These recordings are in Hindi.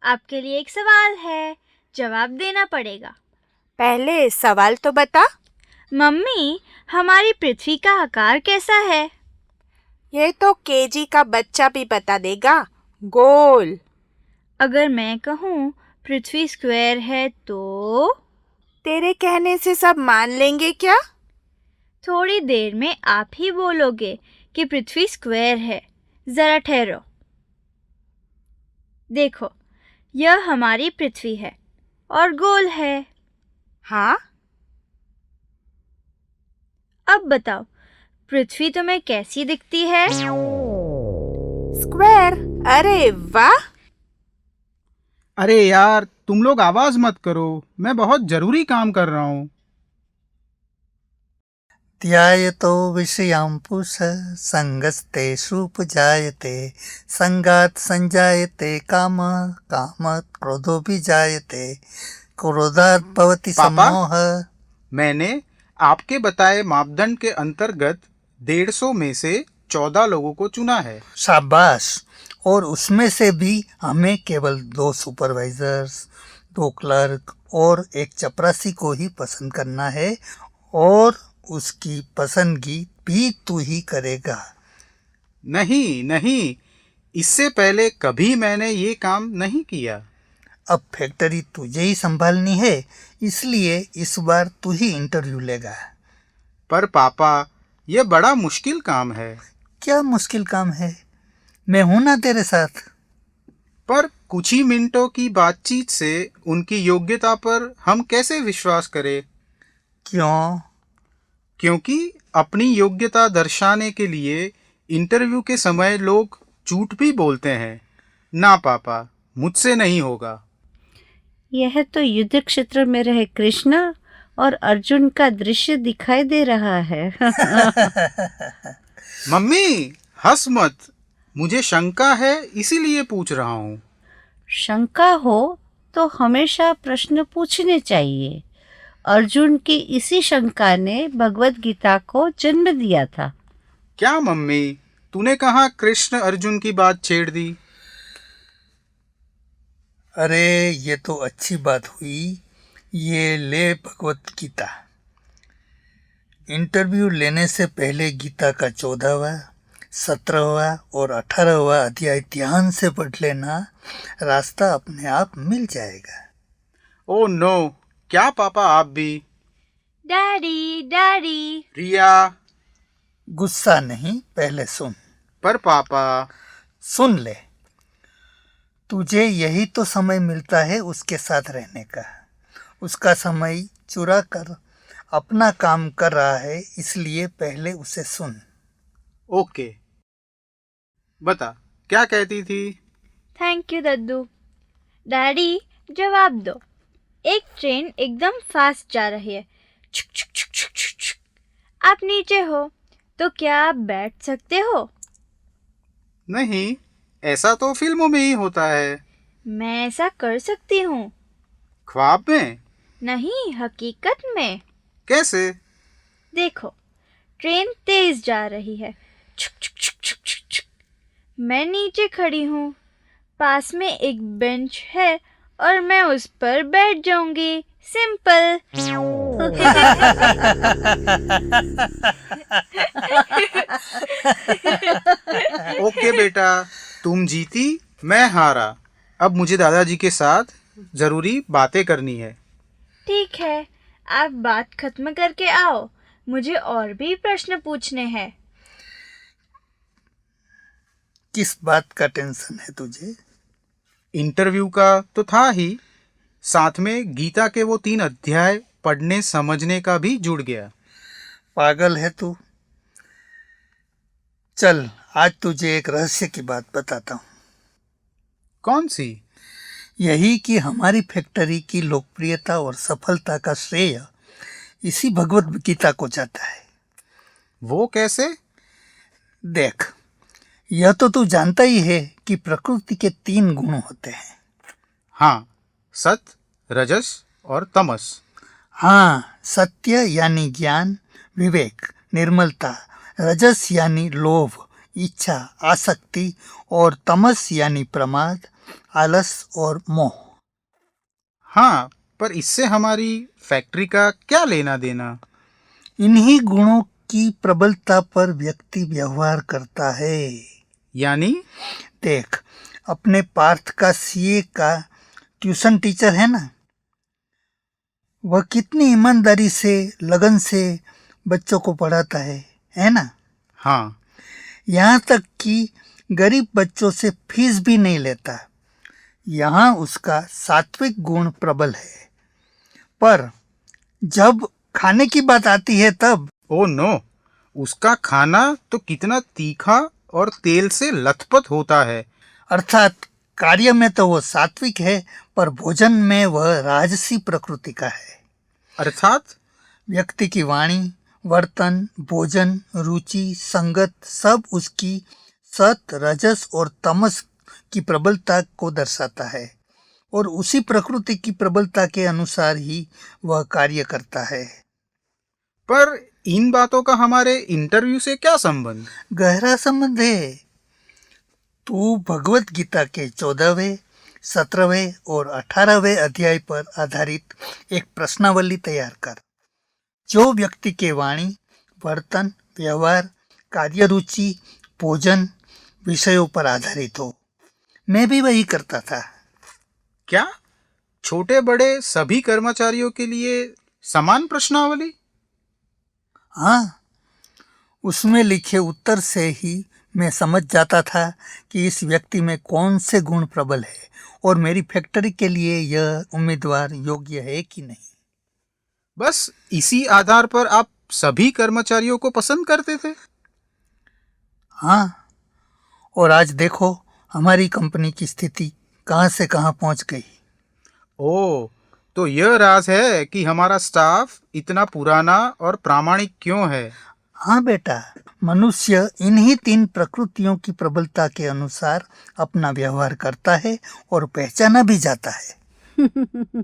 आपके लिए एक सवाल है, जवाब देना पड़ेगा। पहले सवाल तो बता। मम्मी, हमारी पृथ्वी का आकार कैसा है? ये तो केजी का बच्चा भी बता देगा, गोल। अगर मैं कहूँ पृथ्वी स्क्वायर है तो? तेरे कहने से सब मान लेंगे क्या? थोड़ी देर में आप ही बोलोगे कि पृथ्वी स्क्वायर है। जरा ठहरो। देखो, यह हमारी पृथ्वी है और गोल है। हाँ? अब बताओ, पृथ्वी तुम्हें कैसी दिखती है? स्क्वायर। अरे वाह! अरे यार, तुम लोग आवाज मत करो, मैं बहुत जरूरी काम कर रहा हूँ। ध्यायतो विषयां पुरुषः संगस्तेषु उपजायते संगात् संजायते कामः कामात् क्रोधो विजायते क्रोधात् भवति पापा? सम्मोहः। मैंने आपके बताए मापदंड के अंतर्गत 150 में से 14 लोगों को चुना है। शाबाश। और उसमें से भी हमें केवल 2 सुपरवाइजर्स, 2 क्लर्क और 1 चपरासी को ही पसंद करना है, और उसकी पसंदगी भी तू ही करेगा। नहीं नहीं, इससे पहले कभी मैंने ये काम नहीं किया। अब फैक्ट्री तुझे ही संभालनी है, इसलिए इस बार तू ही इंटरव्यू लेगा। पर पापा, यह बड़ा मुश्किल काम है। क्या मुश्किल काम है? मैं हूं ना तेरे साथ। पर कुछ ही मिनटों की बातचीत से उनकी योग्यता पर हम कैसे विश्वास करें? क्यों? क्योंकि अपनी योग्यता दर्शाने के लिए इंटरव्यू के समय लोग झूठ भी बोलते हैं। ना पापा, मुझसे नहीं होगा। यह तो युद्ध क्षेत्र में रहे कृष्णा और अर्जुन का दृश्य दिखाई दे रहा है। मम्मी, हंस मत। मुझे शंका है, इसीलिए पूछ रहा हूँ। शंका हो तो हमेशा प्रश्न पूछने चाहिए। अर्जुन की इसी शंका ने भगवत गीता को जन्म दिया था। क्या मम्मी, तूने कहा कृष्ण अर्जुन की बात छेड़ दी? अरे ये तो अच्छी बात हुई। ये ले भगवत गीता। इंटरव्यू लेने से पहले गीता का 14वां, 17वां और 18वां अध्याय ध्यान से पढ़ लेना, रास्ता अपने आप मिल जाएगा। ओह नो, क्या पापा आप भी? Daddy daddy. रिया। गुस्सा नहीं, पहले सुन। पर पापा। सुन ले, तुझे यही तो समय मिलता है उसके साथ रहने का। उसका समय चुरा कर अपना काम कर रहा है, इसलिए पहले उसे सुन। ओके, बता क्या कहती थी? Thank you Daddu. डैडी, जवाब दो। एक ट्रेन एकदम फास्ट जा रही है। छुक छुक छुक छुक छुक छुक। आप नीचे हो तो क्या आप बैठ सकते हो? नहीं, ऐसा तो फिल्मों में ही होता है। मैं ऐसा कर सकती हूँ। ख्वाब में? नहीं, हकीकत में। कैसे? देखो, ट्रेन तेज जा रही है। छुक छुक छुक छुक छुक छुक। मैं नीचे खड़ी हूँ। पास में एक बेंच है और मैं उस पर बैठ जाऊंगी। सिंपल। ओके बेटा, तुम जीती, मैं हारा। अब मुझे दादाजी के साथ जरूरी बातें करनी है। ठीक है, आप बात खत्म करके आओ। मुझे और भी प्रश्न पूछने हैं। किस बात का टेंशन है तुझे? इंटरव्यू का तो था ही, साथ में गीता के वो 3 अध्याय पढ़ने समझने का भी जुड़ गया। पागल है तू। चल, आज तुझे एक रहस्य की बात बताता हूँ। कौन सी? यही कि हमारी फैक्ट्री की लोकप्रियता और सफलता का श्रेय इसी भगवत गीता को जाता है। वो कैसे? देख, यह तो तू जानता ही है कि प्रकृति के 3 गुण होते हैं। हाँ, सत, रजस और तमस। हाँ, सत्य यानी ज्ञान, विवेक, निर्मलता, रजस यानी लोभ, इच्छा, आसक्ति, और तमस यानी प्रमाद, आलस और मोह। हाँ, पर इससे हमारी फैक्ट्री का क्या लेना देना? इन्हीं गुणों की प्रबलता पर व्यक्ति व्यवहार करता है। यानी? देख, अपने पार्थ का सीए का ट्यूशन टीचर है ना, वह कितनी ईमानदारी से, लगन से बच्चों को पढ़ाता है ना। हाँ। यहाँ तक कि गरीब बच्चों से फीस भी नहीं लेता। यहाँ उसका सात्विक गुण प्रबल है। पर जब खाने की बात आती है तब ओ नो, उसका खाना तो कितना तीखा और तेल से लथपथ होता है। अर्थात कार्य में तो वो सात्विक है, पर भोजन में वह राजसी प्रकृति का है। अर्थात? व्यक्ति की वाणी, वर्तन, भोजन, रुचि, संगत सब उसकी सत, रजस और तमस की प्रबलता को दर्शाता है, और उसी प्रकृति की प्रबलता के अनुसार ही वह कार्य करता है। पर इन बातों का हमारे इंटरव्यू से क्या संबंध? गहरा संबंध है। तू भगवत गीता के 14वें, 17वें और 18वें अध्याय पर आधारित एक प्रश्नावली तैयार कर, जो व्यक्ति के वाणी, वर्तन, व्यवहार, कार्यरुचि, भोजन विषयों पर आधारित हो। मैं भी वही करता था। क्या छोटे बड़े सभी कर्मचारियों के लिए समान प्रश्नावली? हाँ, उसमें लिखे उत्तर से ही मैं समझ जाता था कि इस व्यक्ति में कौन से गुण प्रबल है और मेरी फैक्ट्री के लिए यह उम्मीदवार योग्य है कि नहीं। बस इसी आधार पर आप सभी कर्मचारियों को पसंद करते थे? हाँ, और आज देखो हमारी कंपनी की स्थिति कहाँ से कहाँ पहुँच गई। ओह, तो यह राज है कि हमारा स्टाफ इतना पुराना और प्रामाणिक क्यों है। हाँ बेटा, मनुष्य इन्हीं 3 प्रकृतियों की प्रबलता के अनुसार अपना व्यवहार करता है और पहचाना भी जाता है।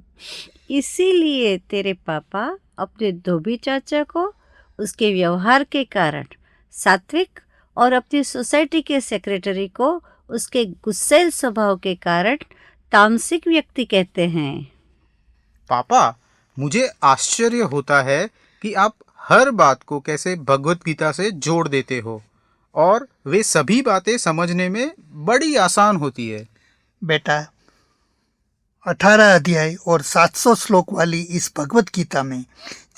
इसीलिए तेरे पापा अपने धोबी चाचा को उसके व्यवहार के कारण सात्विक और अपनी सोसाइटी के सेक्रेटरी को उसके गुस्सैल स्वभाव के कारण तामसिक व्यक्ति कहते हैं। पापा, मुझे आश्चर्य होता है कि आप हर बात को कैसे भगवत गीता से जोड़ देते हो, और वे सभी बातें समझने में बड़ी आसान होती है। बेटा, 18 अध्याय और 700 श्लोक वाली इस भगवत गीता में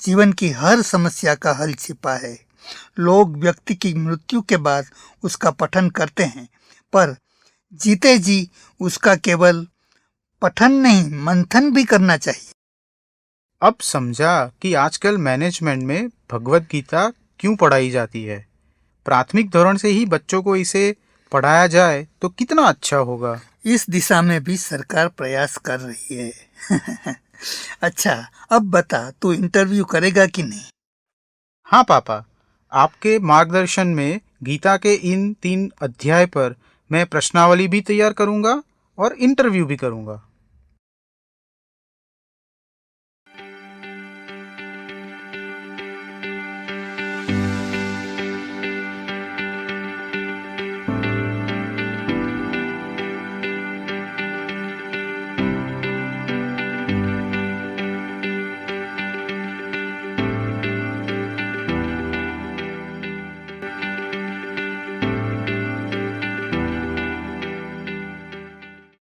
जीवन की हर समस्या का हल छिपा है। लोग व्यक्ति की मृत्यु के बाद उसका पठन करते हैं, पर जीते जी उसका केवल पठन नहीं, मंथन भी करना चाहिए। अब समझा कि आजकल मैनेजमेंट में भगवत गीता क्यों पढ़ाई जाती है। प्राथमिक धोरण से ही बच्चों को इसे पढ़ाया जाए तो कितना अच्छा होगा। इस दिशा में भी सरकार प्रयास कर रही है। अच्छा, अब बता, तू इंटरव्यू करेगा कि नहीं? हाँ पापा, आपके मार्गदर्शन में गीता के इन 3 अध्याय पर मैं प्रश्नावली भी तैयार करूंगा और इंटरव्यू भी करूंगा।